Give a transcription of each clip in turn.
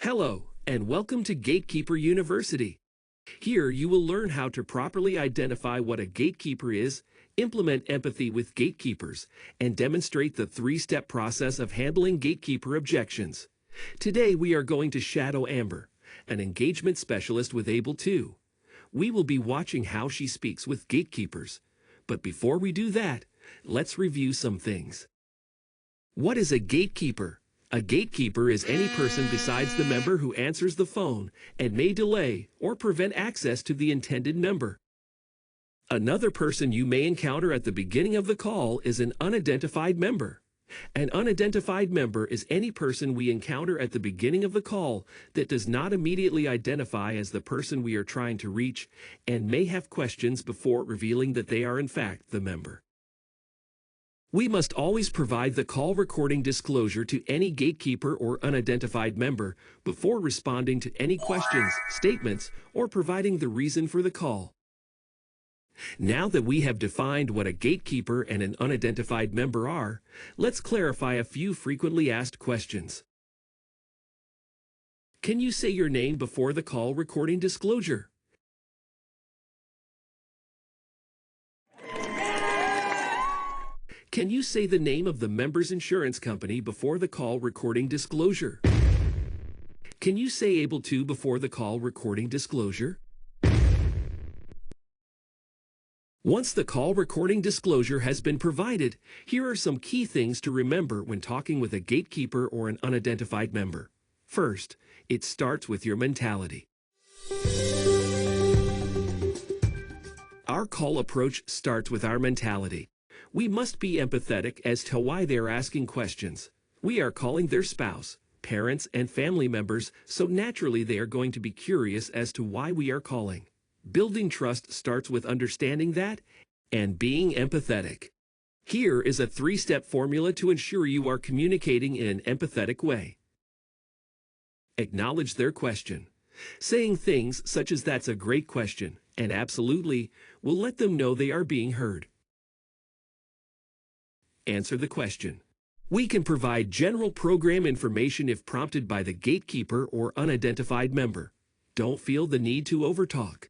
Hello, and welcome to Gatekeeper University. Here you will learn how to properly identify what a gatekeeper is, implement empathy with gatekeepers, and demonstrate the three-step process of handling gatekeeper objections. Today we are going to shadow Amber, an engagement specialist with Able 2. We will be watching how she speaks with gatekeepers. But before we do that, let's review some things. What is a gatekeeper? A gatekeeper is any person besides the member who answers the phone and may delay or prevent access to the intended member. Another person you may encounter at the beginning of the call is an unidentified member. An unidentified member is any person we encounter at the beginning of the call that does not immediately identify as the person we are trying to reach and may have questions before revealing that they are in fact the member. We must always provide the call recording disclosure to any gatekeeper or unidentified member before responding to any questions, statements, or providing the reason for the call. Now that we have defined what a gatekeeper and an unidentified member are, let's clarify a few frequently asked questions. Can you say your name before the call recording disclosure? Can you say the name of the member's insurance company before the call recording disclosure? Can you say Able to before the call recording disclosure? Once the call recording disclosure has been provided, here are some key things to remember when talking with a gatekeeper or an unidentified member. First, it starts with your mentality. Our call approach starts with our mentality. We must be empathetic as to why they are asking questions. We are calling their spouse, parents, and family members, so naturally they are going to be curious as to why we are calling. Building trust starts with understanding that and being empathetic. Here is a three-step formula to ensure you are communicating in an empathetic way. Acknowledge their question. Saying things such as "that's a great question" and "absolutely" will let them know they are being heard. Answer the question. We can provide general program information if prompted by the gatekeeper or unidentified member. Don't feel the need to overtalk.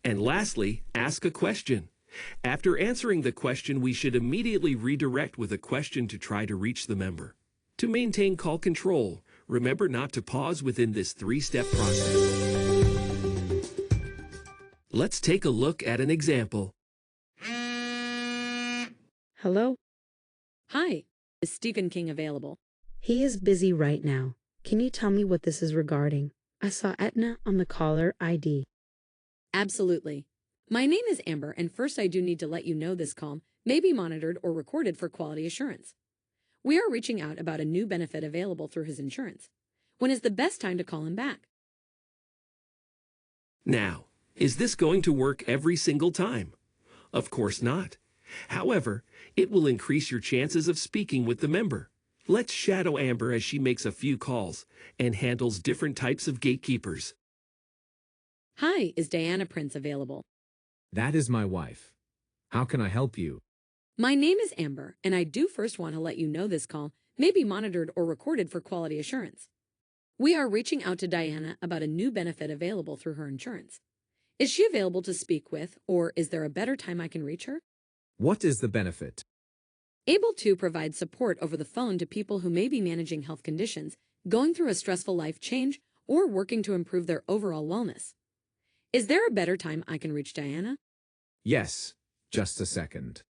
And lastly, ask a question. After answering the question, we should immediately redirect with a question to try to reach the member. To maintain call control, remember not to pause within this three-step process. Let's take a look at an example. Hello? Hi, is Stephen King available? He is busy right now. Can you tell me what this is regarding? I saw Etna on the caller ID. Absolutely. My name is Amber, and first I do need to let you know this call may be monitored or recorded for quality assurance. We are reaching out about a new benefit available through his insurance. When is the best time to call him back? Now, is this going to work every single time? Of course not. However, it will increase your chances of speaking with the member. Let's shadow Amber as she makes a few calls and handles different types of gatekeepers. Hi, is Diana Prince available? That is my wife. How can I help you? My name is Amber, and I do first want to let you know this call may be monitored or recorded for quality assurance. We are reaching out to Diana about a new benefit available through her insurance. Is she available to speak with, or is there a better time I can reach her? What is the benefit? Able to provide support over the phone to people who may be managing health conditions, going through a stressful life change, or working to improve their overall wellness. Is there a better time I can reach Diana? Yes, just a second.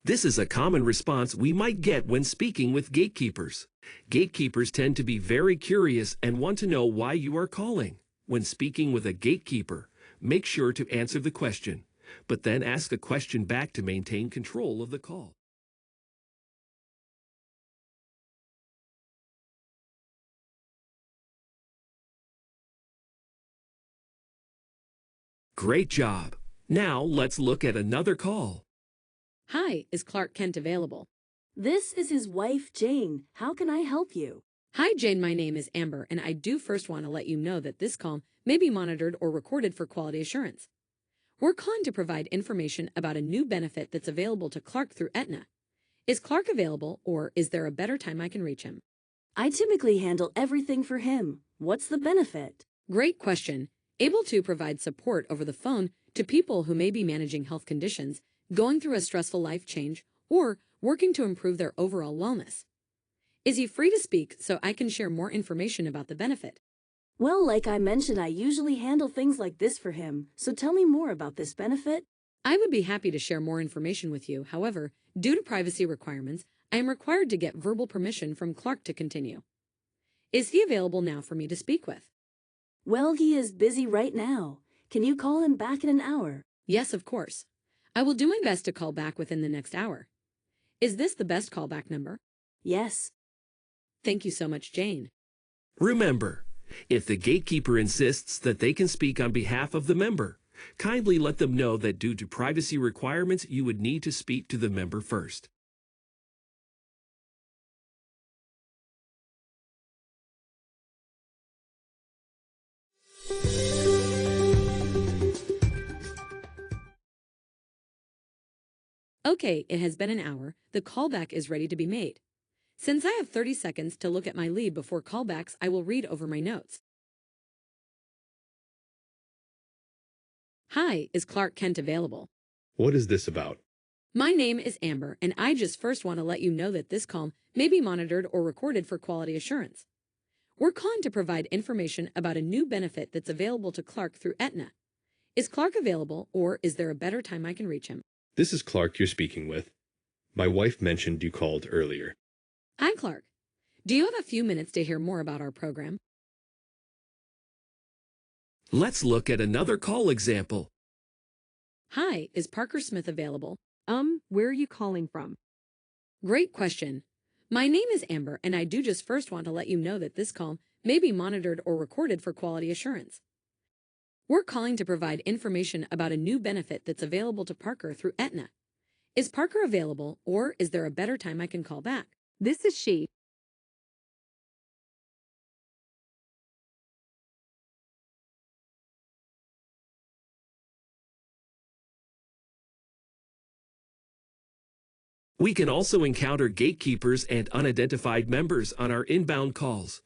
This is a common response we might get when speaking with gatekeepers. Gatekeepers tend to be very curious and want to know why you are calling. When speaking with a gatekeeper, make sure to answer the question, but then ask a question back to maintain control of the call. Great job. Now let's look at another call. Hi, is Clark Kent available? This is his wife, Jane. How can I help you? Hi, Jane, my name is Amber, and I do first want to let you know that this call may be monitored or recorded for quality assurance. We're calling to provide information about a new benefit that's available to Clark through Aetna. Is Clark available, or is there a better time I can reach him? I typically handle everything for him. What's the benefit? Great question. Able to provide support over the phone to people who may be managing health conditions, going through a stressful life change, or working to improve their overall wellness. Is he free to speak so I can share more information about the benefit? Well, like I mentioned, I usually handle things like this for him, so tell me more about this benefit. I would be happy to share more information with you. However, due to privacy requirements, I am required to get verbal permission from Clark to continue. Is he available now for me to speak with? Well, he is busy right now. Can you call him back in an hour? Yes, of course. I will do my best to call back within the next hour. Is this the best callback number? Yes. Thank you so much, Jane. Remember, if the gatekeeper insists that they can speak on behalf of the member, kindly let them know that due to privacy requirements, you would need to speak to the member first. Okay, it has been an hour. The callback is ready to be made. Since I have 30 seconds to look at my lead before callbacks, I will read over my notes. Hi, is Clark Kent available? What is this about? My name is Amber, and I just first want to let you know that this call may be monitored or recorded for quality assurance. We're calling to provide information about a new benefit that's available to Clark through Aetna. Is Clark available, or is there a better time I can reach him? This is Clark you're speaking with. My wife mentioned you called earlier. Hi, Clark. Do you have a few minutes to hear more about our program? Let's look at another call example. Hi, is Parker Smith available? Where are you calling from? Great question. My name is Amber, and I do just first want to let you know that this call may be monitored or recorded for quality assurance. We're calling to provide information about a new benefit that's available to Parker through Aetna. Is Parker available, or is there a better time I can call back? This is she. We can also encounter gatekeepers and unidentified members on our inbound calls.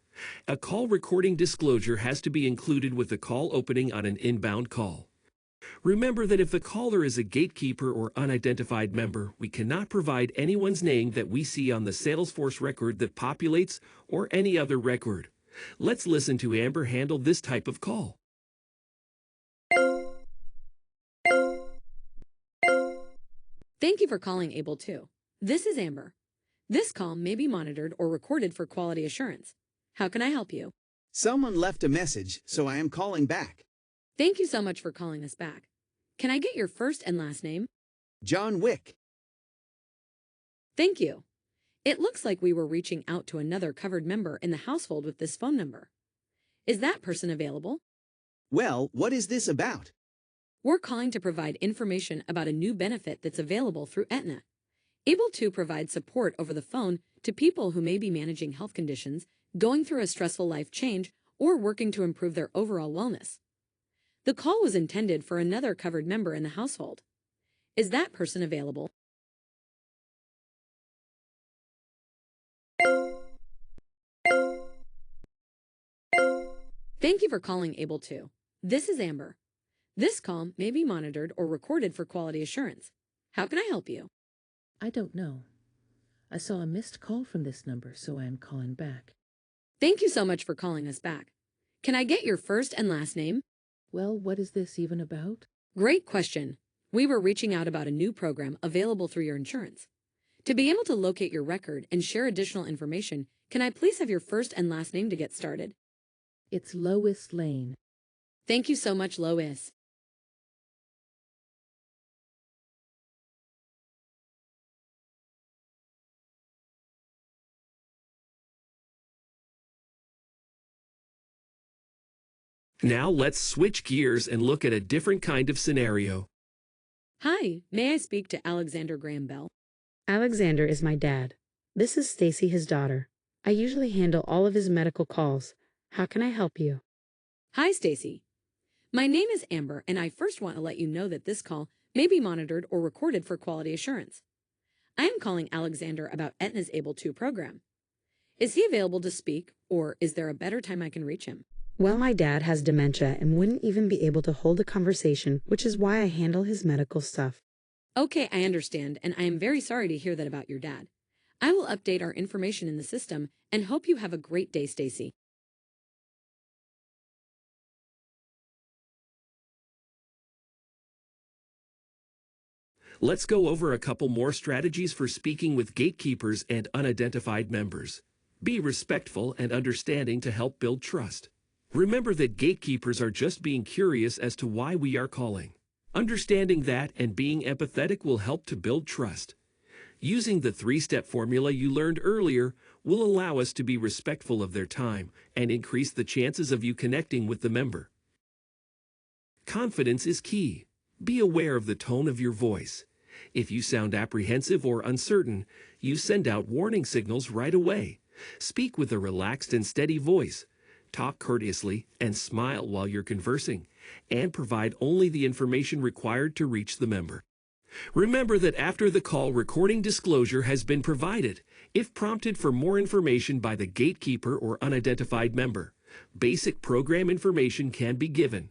A call recording disclosure has to be included with the call opening on an inbound call. Remember that if the caller is a gatekeeper or unidentified member, we cannot provide anyone's name that we see on the Salesforce record that populates or any other record. Let's listen to Amber handle this type of call. Thank you for calling Able to. This is Amber. This call may be monitored or recorded for quality assurance. How can I help you? Someone left a message, so I am calling back. Thank you so much for calling us back. Can I get your first and last name? John Wick. Thank you. It looks like we were reaching out to another covered member in the household with this phone number. Is that person available? Well, what is this about? We're calling to provide information about a new benefit that's available through Aetna. Able to provide support over the phone to people who may be managing health conditions, going through a stressful life change, or working to improve their overall wellness. The call was intended for another covered member in the household. Is that person available? Thank you for calling Able to. This is Amber. This call may be monitored or recorded for quality assurance. How can I help you? I don't know. I saw a missed call from this number, so I am calling back. Thank you so much for calling us back. Can I get your first and last name? Well, what is this even about? Great question. We were reaching out about a new program available through your insurance. To be able to locate your record and share additional information, can I please have your first and last name to get started? It's Lois Lane. Thank you so much, Lois. Now let's switch gears and look at a different kind of scenario. Hi, may I speak to Alexander Graham Bell? Alexander is my dad. This is Stacy, his daughter. I usually handle all of his medical calls. How can I help you? Hi, Stacy. My name is Amber, and I first want to let you know that this call may be monitored or recorded for quality assurance. I am calling Alexander about Aetna's Able to program. Is he available to speak, or is there a better time I can reach him? Well, my dad has dementia and wouldn't even be able to hold a conversation, which is why I handle his medical stuff. Okay, I understand, and I am very sorry to hear that about your dad. I will update our information in the system and hope you have a great day, Stacy. Let's go over a couple more strategies for speaking with gatekeepers and unidentified members. Be respectful and understanding to help build trust. Remember that gatekeepers are just being curious as to why we are calling. Understanding that and being empathetic will help to build trust. Using the three-step formula you learned earlier will allow us to be respectful of their time and increase the chances of you connecting with the member. Confidence is key. Be aware of the tone of your voice. If you sound apprehensive or uncertain, you send out warning signals right away. Speak with a relaxed and steady voice. Talk courteously and smile while you're conversing, and provide only the information required to reach the member. Remember that after the call, recording disclosure has been provided if prompted for more information by the gatekeeper or unidentified member. Basic program information can be given.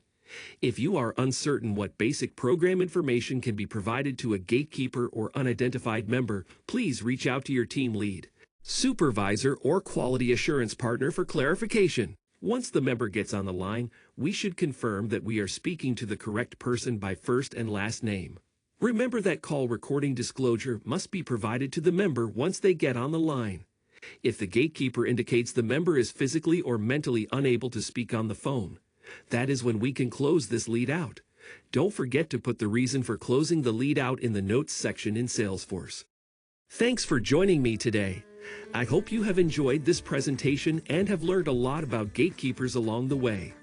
If you are uncertain what basic program information can be provided to a gatekeeper or unidentified member, please reach out to your team lead, supervisor, or quality assurance partner for clarification. Once the member gets on the line, we should confirm that we are speaking to the correct person by first and last name. Remember that call recording disclosure must be provided to the member once they get on the line. If the gatekeeper indicates the member is physically or mentally unable to speak on the phone, that is when we can close this lead out. Don't forget to put the reason for closing the lead out in the notes section in Salesforce. Thanks for joining me today. I hope you have enjoyed this presentation and have learned a lot about gatekeepers along the way.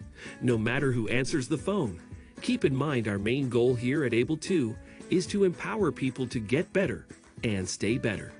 No matter who answers the phone, keep in mind our main goal here at Able2 is to empower people to get better and stay better.